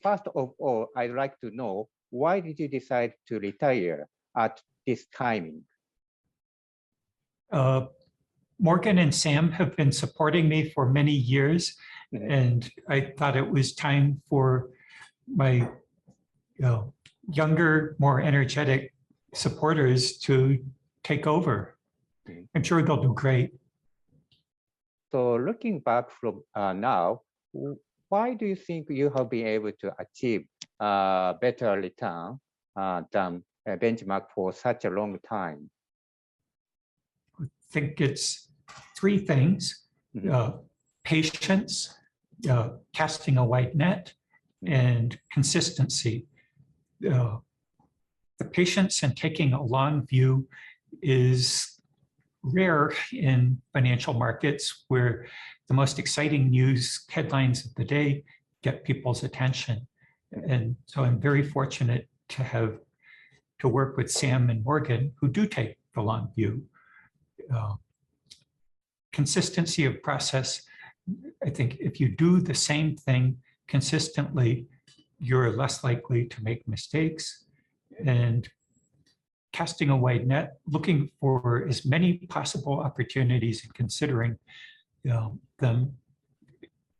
first of all, I'd like to know, why did you decide to retire at this timing? Morgan and Sam have been supporting me for many years, and I thought it was time for my younger, more energetic supporters to take over. I'm sure they'll do great. So looking back from now, why do you think you have been able to achieve better return than a benchmark for such a long time? I think it's three things: patience, casting a wide net, and consistency. The patience and taking a long view is rare in financial markets, where the most exciting news headlines of the day get people's attention. And so I'm very fortunate to work with Sam and Morgan, who do take the long view. Consistency of process. I think if you do the same thing consistently, you're less likely to make mistakes. And casting a wide net, looking for as many possible opportunities and considering them.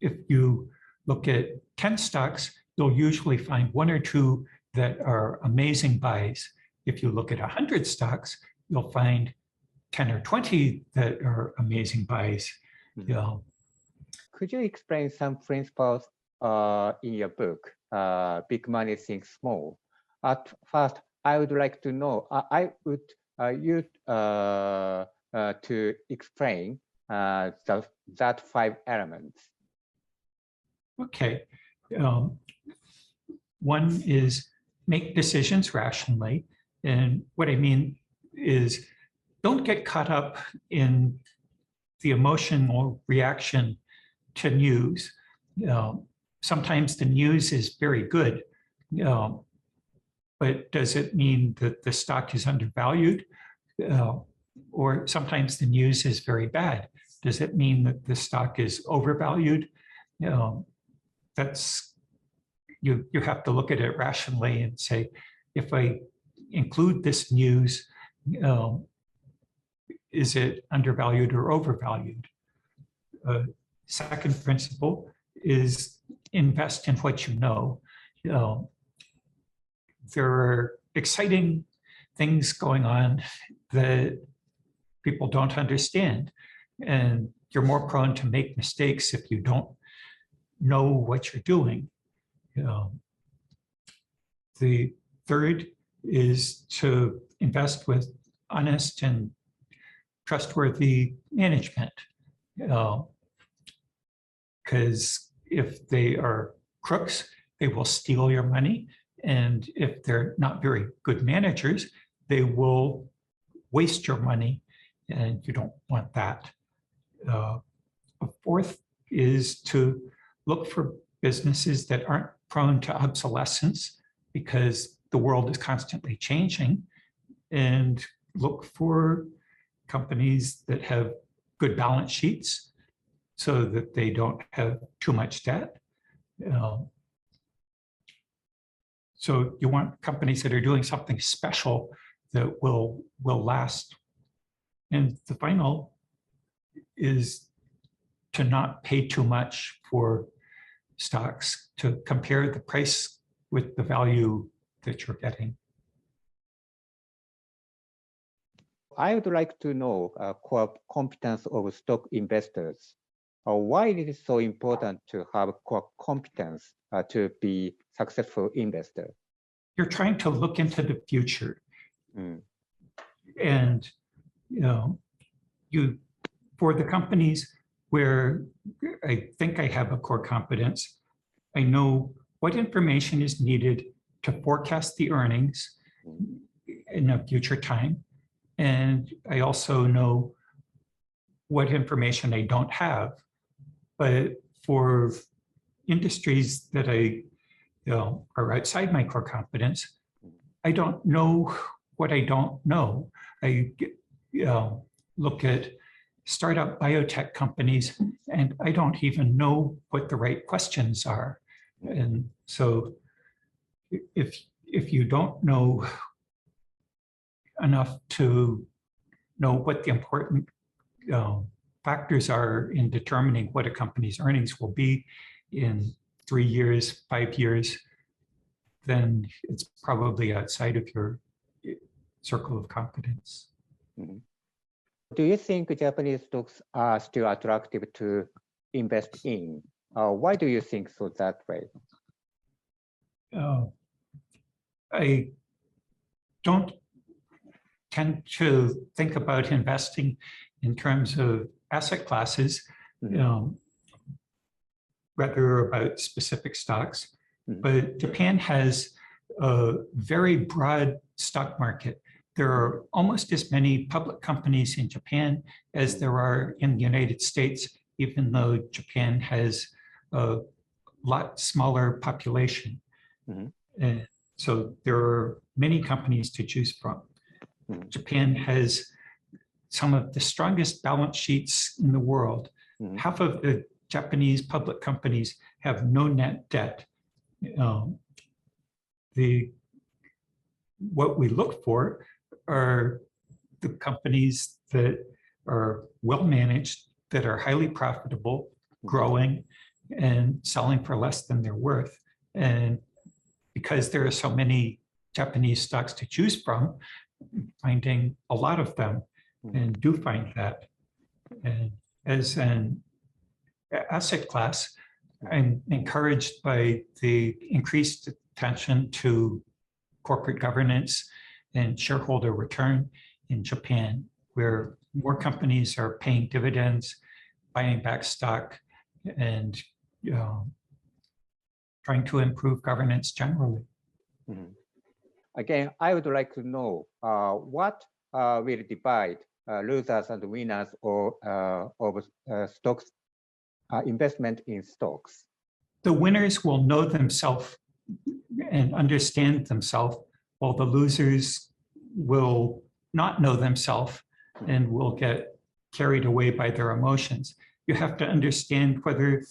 If you look at 10 stocks, you'll usually find one or two that are amazing buys. If you look at 100 stocks, you'll find 10 or 20 that are amazing buys. Could you explain some principles in your book, Big Money Think Small? At first, I would like to know, I would you to explain that 5 elements. Okay. One is make decisions rationally. And what I mean is don't get caught up in the emotional reaction to news. Sometimes the news is very good, but does it mean that the stock is undervalued? Or sometimes the news is very bad. Does it mean that the stock is overvalued? That's you have to look at it rationally and say, if I include this news, is it undervalued or overvalued? Second principle is invest in what you know. There are exciting things going on that people don't understand, and you're more prone to make mistakes if you don't know what you're doing. The third is to invest with honest and trustworthy management, because if they are crooks, they will steal your money. And if they're not very good managers, they will waste your money, and you don't want that. A fourth is to look for businesses that aren't prone to obsolescence, because the world is constantly changing, and look for companies that have good balance sheets so that they don't have too much debt. So you want companies that are doing something special that will last. And the final is to not pay too much for stocks, to compare the price with the value that you're getting. I would like to know core competence of stock investors. Why it is so important to have core competence to be successful investor? You're trying to look into the future. And for the companies where I think I have a core competence, I know what information is needed to forecast the earnings in a future time. And I also know what information I don't have. But for industries that are outside my core competence, I don't know what I don't know. I look at startup biotech companies, and I don't even know what the right questions are. And so if you don't know enough to know what the important factors are in determining what a company's earnings will be in 3 years, 5 years, then it's probably outside of your circle of competence. Mm-hmm. Do you think Japanese stocks are still attractive to invest in? Why do you think so that way? I don't tend to think about investing in terms of asset classes, rather about specific stocks. But Japan has a very broad stock market. There are almost as many public companies in Japan as there are in the United States, even though Japan has a lot smaller population. And so there are many companies to choose from. Japan has some of the strongest balance sheets in the world. Half of the Japanese public companies have no net debt. What we look for are the companies that are well managed, that are highly profitable, growing, and selling for less than they're worth. And because there are so many Japanese stocks to choose from, finding a lot of them, and do find that. And as an asset class, I'm encouraged by the increased attention to corporate governance and shareholder return in Japan, where more companies are paying dividends, buying back stock, and trying to improve governance generally. Again, I would like to know what will divide losers and winners of stocks, investment in stocks. The winners will know themselves and understand themselves, while the losers will not know themselves and will get carried away by their emotions. You have to understand whether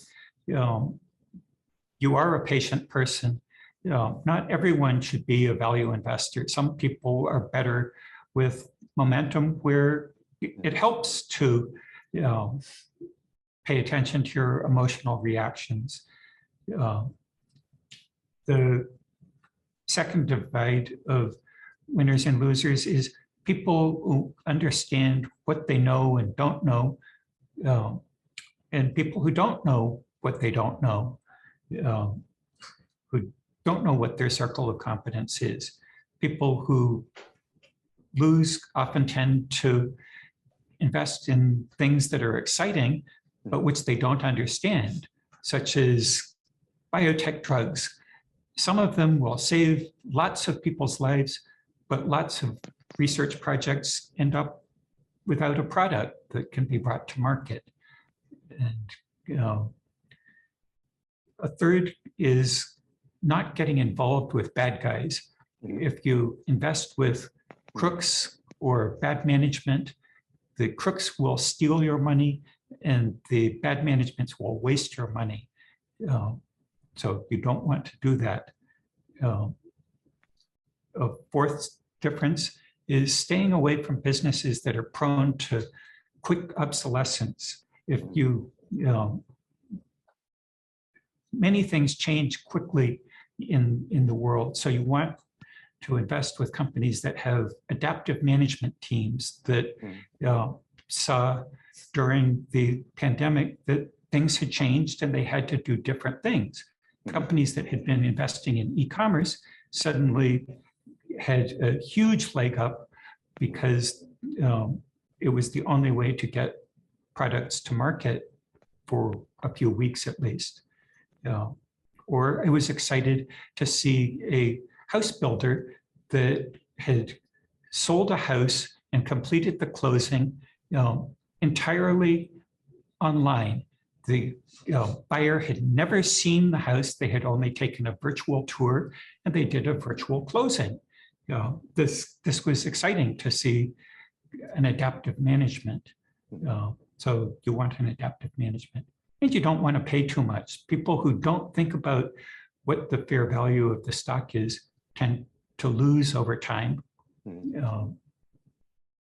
you are a patient person. Not everyone should be a value investor. Some people are better with momentum, where it helps to pay attention to your emotional reactions. The second divide of winners and losers is people who understand what they know and don't know, and people who don't know what they don't know, who don't know what their circle of competence is. People who lose often tend to invest in things that are exciting, but which they don't understand, such as biotech drugs. Some of them will save lots of people's lives, but lots of research projects end up without a product that can be brought to market. And a third is not getting involved with bad guys. If you invest with crooks or bad management, the crooks will steal your money and the bad managements will waste your money. So you don't want to do that. A fourth difference is staying away from businesses that are prone to quick obsolescence. If you, many things change quickly in the world, so you want to invest with companies that have adaptive management teams that saw during the pandemic that things had changed and they had to do different things. Companies that had been investing in e-commerce suddenly had a huge leg up because it was the only way to get products to market for a few weeks at least. Or I was excited to see a house builder that had sold a house and completed the closing entirely online. The buyer had never seen the house. They had only taken a virtual tour and they did a virtual closing. This was exciting to see an adaptive management. So you want an adaptive management. And you don't want to pay too much. People who don't think about what the fair value of the stock is tend to lose over time.